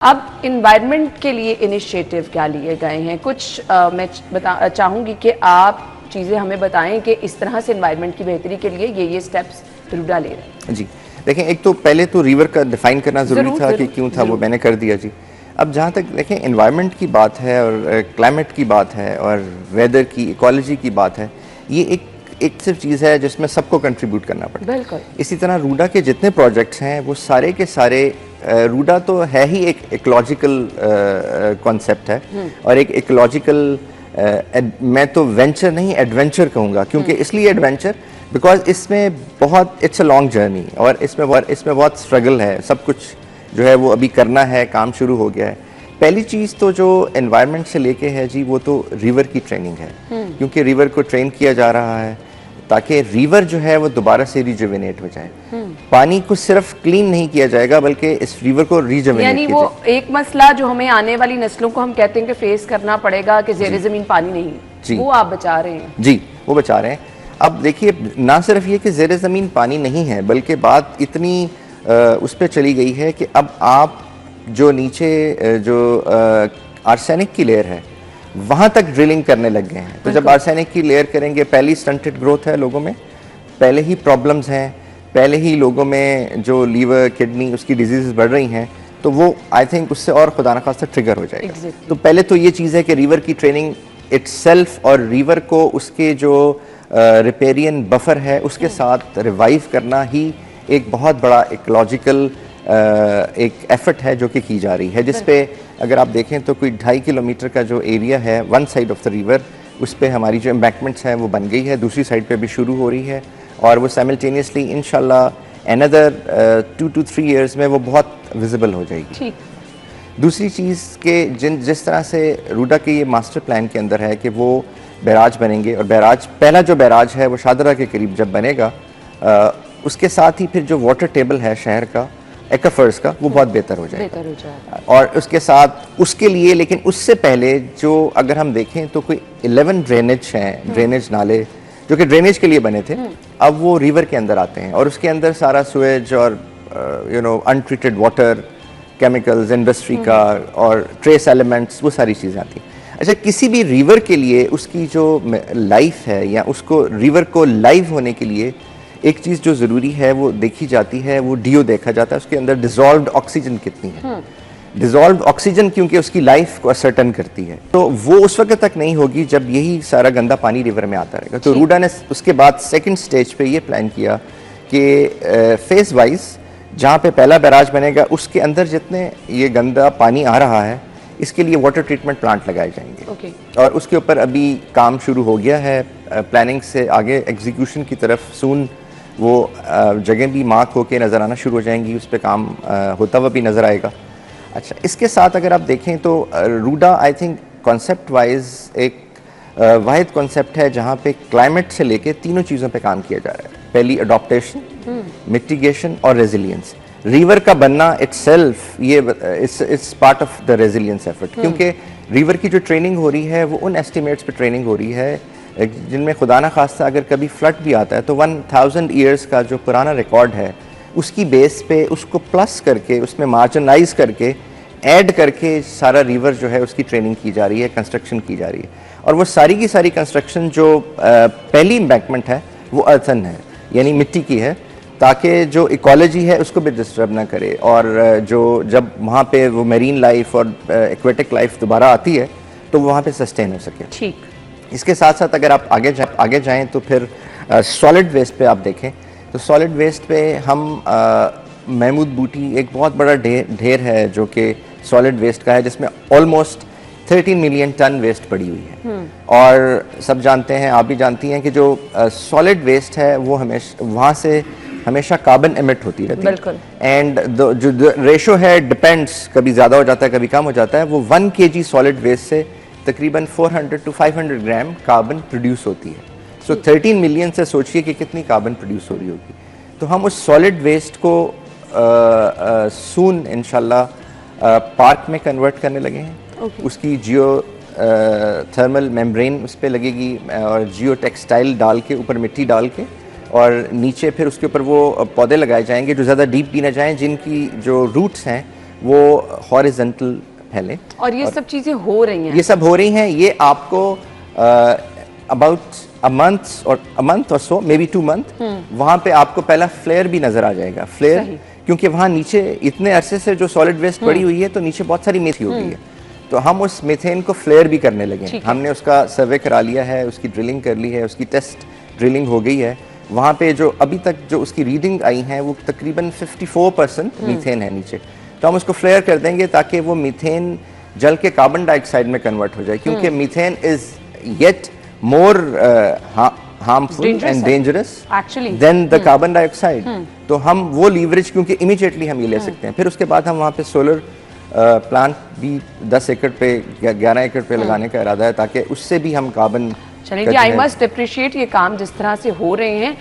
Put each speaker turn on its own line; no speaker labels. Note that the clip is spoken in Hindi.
अब इन्वायरमेंट के लिए इनिशिएटिव क्या लिए गए हैं? कुछ मैं चाहूँगी कि आप चीज़ें हमें बताएं कि इस तरह से इन्वायरमेंट की बेहतरी के लिए ये स्टेप्स रूडा ले रहे हैं।
जी देखें, एक तो पहले तो रिवर का डिफाइन करना ज़रूरी था कि क्यों था, वो मैंने कर दिया जी। अब जहाँ तक देखें इन्वायरमेंट की बात है और क्लाइमेट की बात है और वेदर की, इकोलॉजी की बात है, ये एक सिर्फ चीज़ है जिसमें सबको कंट्रीब्यूट करना पड़ता है।
बिल्कुल।
इसी तरह रूडा के जितने प्रोजेक्ट्स हैं वो सारे के सारे, रूडा तो है ही एक इकोलॉजिकल कॉन्सेप्ट है और एक इकोलॉजिकल, मैं तो वेंचर नहीं एडवेंचर कहूँगा, क्योंकि इसलिए एडवेंचर बिकॉज इसमें बहुत इट्स अ लॉन्ग जर्नी और इसमें बहुत स्ट्रगल है। सब कुछ जो है वो अभी करना है, काम शुरू हो गया है। पहली चीज़ तो जो एनवायरनमेंट से लेके है जी, वो तो रिवर की ट्रेनिंग है, क्योंकि रिवर को ट्रेन किया जा रहा है ताकि रिवर जो है वो दोबारा से रिजुविनेट हो जाए। पानी को सिर्फ क्लीन नहीं किया जाएगा बल्कि इस रिवर को रिजुविनेट
यानी वो एक मसला जो हमें आने वाली नस्लों को हम कहते हैं कि फेस करना पड़ेगा कि ज़ेरे ज़मीन पानी नहीं, वो आप बचा रहे हैं।
जी, वो बचा रहे हैं। अब देखिए, ना सिर्फ ये कि ज़ेरे ज़मीन पानी नहीं है, बल्कि बात इतनी उस पर चली गई है कि अब आप जो नीचे जो आर्सेनिक की लेयर है वहाँ तक ड्रिलिंग करने लग गए हैं। तो जब आर्सेनिक की लेयर करेंगे, पहली स्टंटेड ग्रोथ है लोगों में, पहले ही प्रॉब्लम्स हैं, पहले ही लोगों में जो लीवर किडनी उसकी डिजीज़ बढ़ रही हैं, तो वो आई थिंक उससे और खुदा न खास्ता ट्रिगर हो जाएगा। तो पहले तो ये चीज़ है कि रिवर की ट्रेनिंग इटसेल्फ और रिवर को उसके जो रिपेरियन बफर है उसके साथ रिवाइव करना ही एक बहुत बड़ा इकोलॉजिकल एक एफर्ट है जो कि की जा रही है, जिस पे अगर आप देखें तो कोई 2.5 किलोमीटर का जो एरिया है one side of the river, उस पे हमारी जो एम्बैंकमेंट्स हैं वो बन गई है, दूसरी साइड पे भी शुरू हो रही है और वो साइमल्टेनियसली इंशाल्लाह अनदर 2 to 3 ईयर्स में वो बहुत विजिबल हो जाएगी। दूसरी चीज़ के जिस तरह से रूडा के ये मास्टर प्लान के अंदर है कि वो बैराज बनेंगे और बैराज, पहला जो बैराज है वो शादरा के करीब जब बनेगा, उसके साथ ही फिर जो वाटर टेबल है शहर का, एक्वाफर्स का, वो बहुत बेहतर हो जाएगा। और उसके साथ उसके लिए, लेकिन उससे पहले जो अगर हम देखें तो कोई 11 ड्रेनेज हैं, ड्रेनेज नाले जो कि ड्रेनेज के लिए बने थे, अब वो रिवर के अंदर आते हैं और उसके अंदर सारा सुएज और अनट्रीटेड वाटर, केमिकल्स, इंडस्ट्री का और ट्रेस एलिमेंट्स, वो सारी चीज़ें आती हैं। अच्छा, किसी भी रिवर के लिए उसकी जो लाइफ है या उसको रिवर को लाइव होने के लिए एक चीज़ जो ज़रूरी है वो देखी जाती है, वो डीओ देखा जाता है, उसके अंदर डिज़ोल्व्ड ऑक्सीजन कितनी है। डिज़ोल्व्ड ऑक्सीजन क्योंकि उसकी लाइफ को असर्टन करती है, तो वो उस वक्त तक नहीं होगी जब यही सारा गंदा पानी रिवर में आता रहेगा। तो रूडा ने उसके बाद सेकंड स्टेज पे ये प्लान किया कि फेज वाइज जहाँ पे पहला बैराज बनेगा उसके अंदर जितने ये गंदा पानी आ रहा है इसके लिए वाटर ट्रीटमेंट प्लांट लगाए जाएंगे। और उसके ऊपर अभी काम शुरू हो गया है, प्लानिंग से आगे एग्जीक्यूशन की तरफ सून वो जगह भी मार्क होके नज़र आना शुरू हो जाएंगी, उस पर काम होता हुआ भी नज़र आएगा। अच्छा, इसके साथ अगर आप देखें तो RUDA I think concept wise एक वाहिद कॉन्सेप्ट है जहाँ पे क्लाइमेट से लेके तीनों चीज़ों पे काम किया जा रहा है। पहली अडॉप्टेशन, मिटिगेशन और रेजिलियंस। रिवर का बनना इटसेल्फ ये it's part of the resilience effort, क्योंकि रिवर की जो ट्रेनिंग हो रही है वो उन एस्टिमेट्स पे ट्रेनिंग हो रही है जिनमें खुदा ना खास्ता अगर कभी फ्लड भी आता है तो 1000 ईयर्स का जो पुराना रिकॉर्ड है उसकी बेस पे उसको प्लस करके, उसमें मार्जिनाइज करके, ऐड करके सारा रिवर जो है उसकी ट्रेनिंग की जा रही है, कंस्ट्रक्शन की जा रही है। और वो सारी की सारी कंस्ट्रक्शन जो पहली एम्बैंकमेंट है वो अर्थन है, यानी मिट्टी की है, ताकि जो इकोलॉजी है उसको भी डिस्टर्ब ना करे और जो जब वहाँ पे वो मेरीन लाइफ और एक्वेटिक लाइफ दोबारा आती है तो वहाँ पे सस्टेन हो सके।
ठीक।
इसके साथ साथ अगर आप आगे जाएं तो फिर सॉलिड वेस्ट पे आप देखें तो सॉलिड वेस्ट पे हम महमूद बूटी एक बहुत बड़ा ढेर है जो कि सॉलिड वेस्ट का है, जिसमें ऑलमोस्ट 13 मिलियन टन वेस्ट पड़ी हुई है। और सब जानते हैं, आप भी जानती हैं कि जो सॉलिड वेस्ट है वो हमेशा वहाँ से हमेशा कार्बन एमिट होती रहती है एंड जो रेशो है डिपेंड्स, कभी ज़्यादा हो जाता है कभी कम हो जाता है। वो 1 kg सॉलिड वेस्ट से तकरीबन 400 to 500 ग्राम कार्बन प्रोड्यूस होती है। सो 13 मिलियन से सोचिए कि कितनी कार्बन प्रोड्यूस हो रही होगी। तो हम उस सॉलिड वेस्ट को सून इंशाल्लाह पार्क में कन्वर्ट करने लगे हैं। उसकी जियो थर्मल मेम्ब्रेन उस पर लगेगी और जियो टेक्सटाइल डाल के, ऊपर मिट्टी डाल के, और नीचे फिर उसके ऊपर वो पौधे लगाए जाएंगे जो ज़्यादा डीप भी ना जाएं, जिनकी जो रूट्स हैं वो हॉरिजॉन्टल फैले।
और ये सब चीजें हो रही हैं।
ये सब हो रही हैं। ये आपको अबाउट अ मंथ और सो, मे बी 2 मंथ, वहां पे आपको पहला फ्लेयर भी नजर आ जाएगा। फ्लेयर क्योंकि वहां नीचे इतने अरसे से जो सॉलिड वेस्ट पड़ी हुई है, तो नीचे बहुत सारी मेथी हो गई है, तो हम उस मीथेन को फ्लेयर भी करने लगे। हमने उसका सर्वे करा लिया है, उसकी ड्रिलिंग कर ली है, उसकी टेस्ट ड्रिलिंग हो गई है। वहाँ पे जो अभी तक जो उसकी रीडिंग आई है वो तकरीबन 54% मीथेन है नीचे। तो हम उसको फ्लेयर कर देंगे ताकि वो मीथेन जल के कार्बन डाइऑक्साइड में कन्वर्ट हो जाए, क्योंकि methane is yet more harmful and dangerous than the carbon dioxide. तो हम वो लीवरेज, क्योंकि इमीडिएटली हम ये ले सकते हैं। फिर उसके बाद हम वहाँ पे सोलर प्लांट भी 10 एकड़ पे या 11 एकड़ पे लगाने का इरादा है, ताकि उससे भी हम कार्बन।
चलिए, आई मस्ट अप्रिशिएट ये काम जिस तरह से हो रहे हैं।